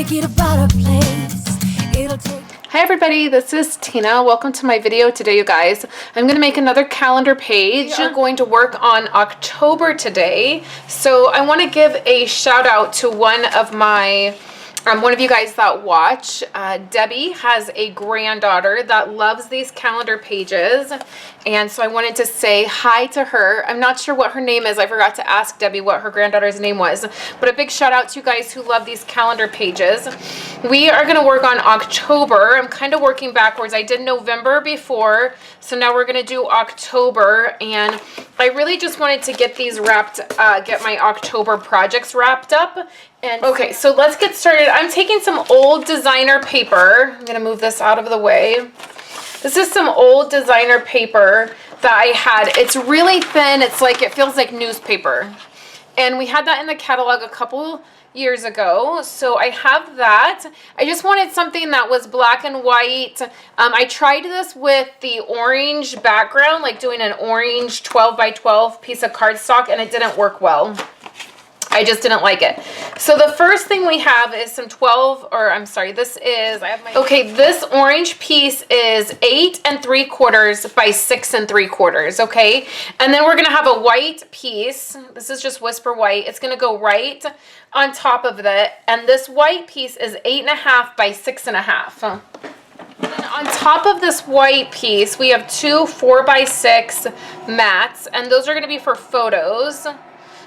make it a better place. It'll take... Hi everybody, this is Tina. Welcome to my video today, you guys. I'm going to make another calendar page. We are going to work on October today. So I want to give a shout out to one of you guys that watch. Debbie has a granddaughter that loves these calendar pages, and so I wanted to say hi to her. I'm not sure what her name is. I forgot to ask Debbie what her granddaughter's name was, but a big shout out to you guys who love these calendar pages. We are going to work on October. I'm kind of working backwards. I did November before, so now we're going to do October, and I really just wanted to get these wrapped, get my October projects wrapped up. And okay, so let's get started. I'm taking some old designer paper. I'm going to move this out of the way. This is some old designer paper that I had. It's really thin. It's like, it feels like newspaper. And we had that in the catalog a couple years ago. So I have that. I just wanted something that was black and white. I tried this with the orange background, like doing an orange 12 by 12 piece of cardstock, and it didn't work well. I just didn't like it. So the first thing we have is some this orange piece is 8 3/4 by 6 3/4, okay? And then we're gonna have a white piece. This is just Whisper White. It's gonna go right on top of it. And this white piece is 8.5 by 6.5. And on top of this white piece, we have two 4 by 6 mats, and those are gonna be for photos.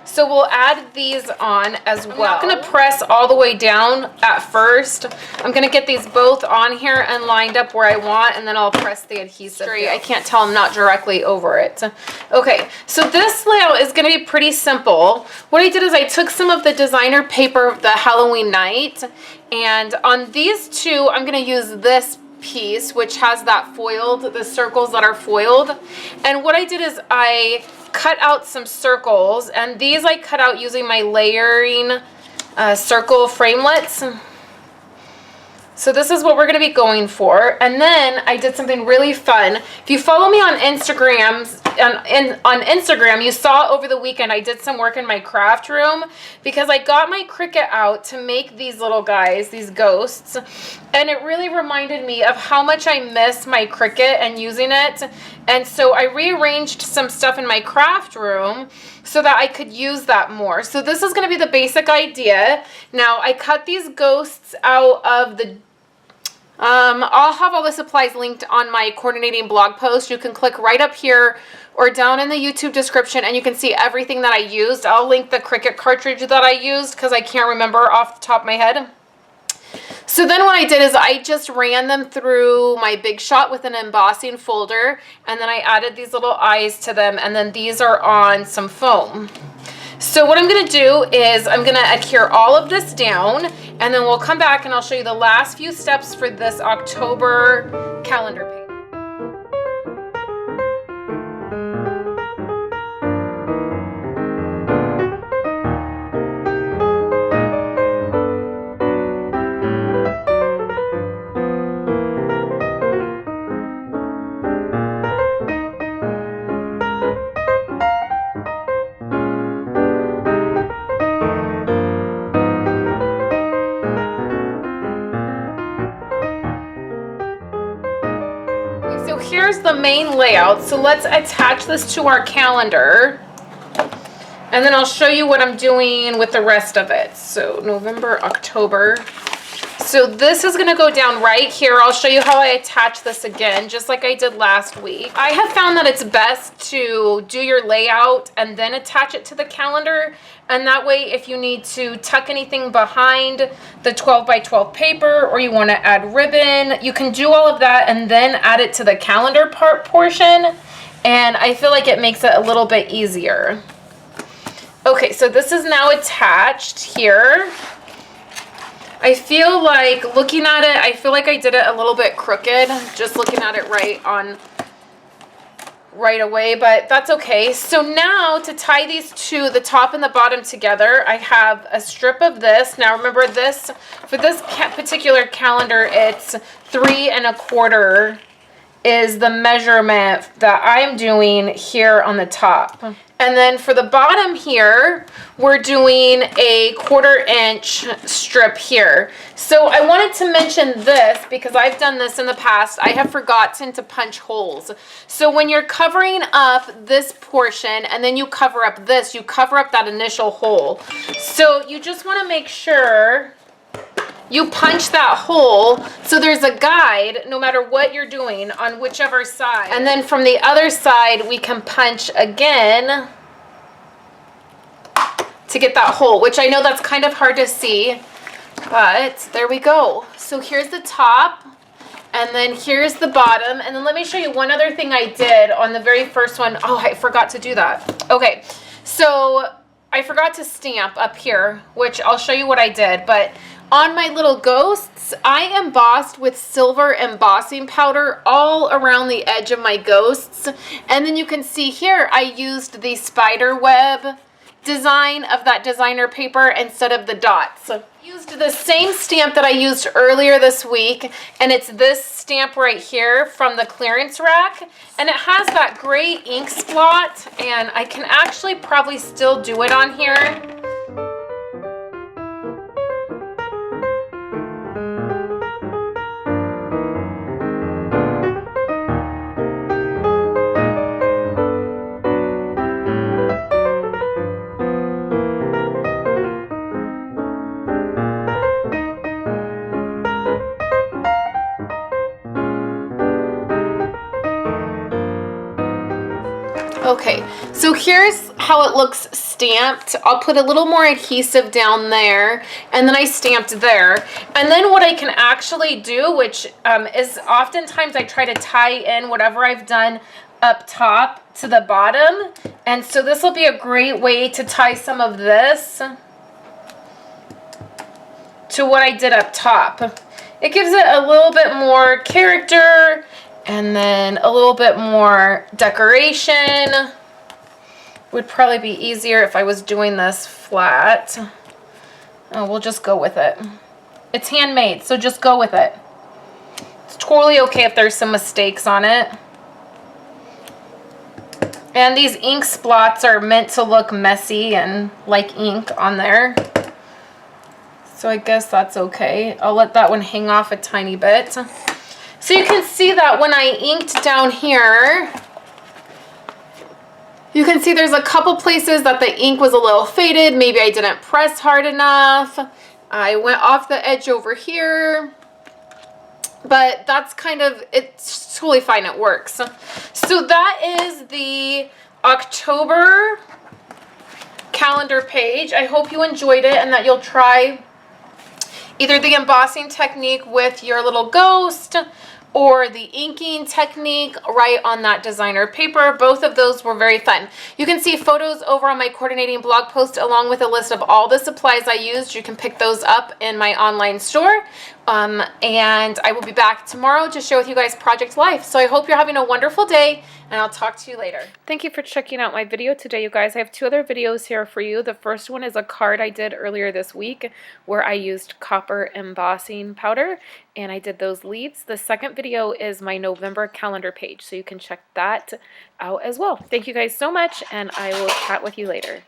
So we'll add these on as well. I'm not going to press all the way down at first. I'm going to get these both on here and lined up where I want, and then I'll press the adhesive. I can't tell I'm not directly over it. Okay, so this layout is going to be pretty simple. What I did is I took some of the designer paper, the Halloween night, and on these two, I'm going to use this piece, which has that foiled, the circles that are foiled. And what I did is I cut out some circles, and these I cut out using my layering circle framelits. So this is what we're going to be going for. And then I did something really fun. If you follow me on Instagram, you saw over the weekend I did some work in my craft room because I got my Cricut out to make these little guys, these ghosts. And it really reminded me of how much I miss my Cricut and using it. And so I rearranged some stuff in my craft room so that I could use that more. So this is going to be the basic idea. Now I cut these ghosts out of the I'll have all the supplies linked on my coordinating blog post. You can click right up here or down in the YouTube description, and you can see everything that I used. I'll link the Cricut cartridge that I used because I can't remember off the top of my head. So then what I did is I just ran them through my Big Shot with an embossing folder, and then I added these little eyes to them, and then these are on some foam. So what I'm going to do is I'm going to adhere all of this down, and then we'll come back and I'll show you the last few steps for this October calendar page. Here's the main layout. So let's attach this to our calendar, and then I'll show you what I'm doing with the rest of it. So November, October. So this is going to go down right here. I'll show you how I attach this again, just like I did last week. I have found that it's best to do your layout and then attach it to the calendar. And that way, if you need to tuck anything behind the 12 by 12 paper, or you want to add ribbon, you can do all of that and then add it to the calendar portion. And I feel like it makes it a little bit easier. Okay, so this is now attached here. I feel like looking at it, I feel like I did it a little bit crooked, just looking at it right away, but that's okay. So now to tie these two, the top and the bottom together, I have a strip of this. Now remember this, for this particular calendar, it's 3 1/4 is the measurement that I'm doing here on the top. And then for the bottom here, we're doing a 1/4 inch strip here. So I wanted to mention this because I've done this in the past. I have forgotten to punch holes. So when you're covering up this portion and then you cover up this, you cover up that initial hole. So you just want to make sure you punch that hole so there's a guide no matter what you're doing on whichever side. And then from the other side, we can punch again to get that hole, which I know that's kind of hard to see, but there we go. So here's the top, and then here's the bottom. And then let me show you one other thing I did on the very first one. Oh, I forgot to do that. Okay, so I forgot to stamp up here, which I'll show you what I did, but on my little ghosts, I embossed with silver embossing powder all around the edge of my ghosts. And then you can see here, I used the spider web design of that designer paper instead of the dots. I used the same stamp that I used earlier this week, and it's this stamp right here from the clearance rack, and it has that gray ink splot, and I can actually probably still do it on here. Okay, so here's how it looks stamped. I'll put a little more adhesive down there, and then I stamped there. And then what I can actually do, which is oftentimes I try to tie in whatever I've done up top to the bottom. And so this will be a great way to tie some of this to what I did up top. It gives it a little bit more character, and then a little bit more decoration. Would probably be easier if I was doing this flat. Oh, we'll just go with it. It's handmade, so just go with it. It's totally okay if there's some mistakes on it. And these ink splots are meant to look messy and like ink on there. So I guess that's okay. I'll let that one hang off a tiny bit. So you can see that when I inked down here, you can see there's a couple places that the ink was a little faded. Maybe I didn't press hard enough. I went off the edge over here. But that's kind of, it's totally fine, it works. So that is the October calendar page. I hope you enjoyed it and that you'll try either the embossing technique with your little ghost or the inking technique right on that designer paper. Both of those were very fun. You can see photos over on my coordinating blog post along with a list of all the supplies I used. You can pick those up in my online store. And I will be back tomorrow to share with you guys Project Life. So I hope you're having a wonderful day, and I'll talk to you later. Thank you for checking out my video today, you guys. I have two other videos here for you. The first one is a card I did earlier this week where I used copper embossing powder, and I did those leaves. The second video is my November calendar page, so you can check that out as well. Thank you guys so much, and I will chat with you later.